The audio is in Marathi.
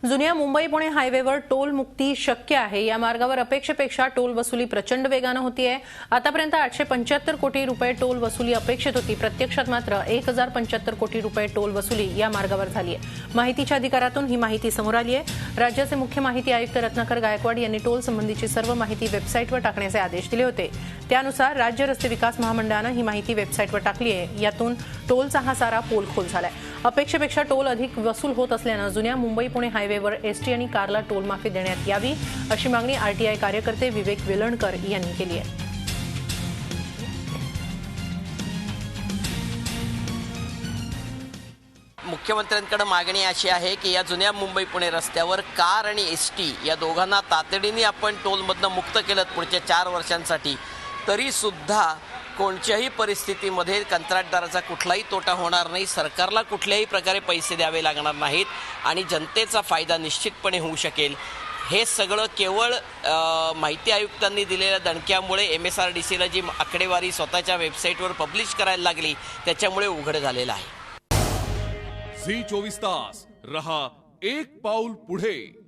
जुन्या मुंबई पुणे हायवेवर टोल मुक्ती शक्य आहे। या मार्गावर अपेक्षेपेक्षा टोल वसुली प्रचंड वेगाने होतीये। आतापर्यंत 875 कोटी रुपये टोल वसुली अपेक्षित होती, प्रत्यक्षात मात्र 1075 कोटी रुपये टोल वसुली या मार्गावर झाली आहे। माहितीच्या अधिकारातून ही माहिती समोर आली आहे। राज्याचे मुख्य माहिती आयुक्त रत्नाकर गायकवाड यांनी टोल संबंधीची सर्व माहिती वेबसाईटवर टाकण्याचे आदेश दिले होते। त्यानुसार राज्य रस्ते विकास महामंडळाने ही माहिती वेबसाईटवर टाकली आहे। यातून टोलचा हा सारा पोलखोल झालाय। अपेक्षेपेक्षा टोल अधिक वसूल होत असल्याने जुन्या मुंबई पुणे हायवेवर एसटी आणि कारला टोल माफी देण्यात यावी अशी मागणी आरटीआय कार्यकर्ते विवेक वेलणकर यांनी केली आहे। मुख्यमंत्र्यांकडे मागणी अशी आहे की या जुन्या मुंबई पुणे रस्त्यावर कार आणि एसटी या दोघांना तातडीने आपण टोलमधनं मुक्त केलं पुढच्या 4 वर्षांसाठी, तरी सुद्धा कोणत्याही परिस्थितीमध्ये कंत्राटदाराचा कुठलाही तोटा होणार नाही, सरकारला कुठल्याही प्रकारे पैसे द्यावे लागणार नाहीत आणि जनतेचा फायदा निश्चितपणे होऊ शकेल। हे सगळं केवळ माहिती आयुक्तांनी दिलेल्या दणक्यामुळे MSRDCला जी आकडेवारी स्वतःच्या वेबसाईटवर पब्लिश करायला लागली त्याच्यामुळे उघड झालेलं आहे। झी 24 तास रहा एक पाऊल पुढे।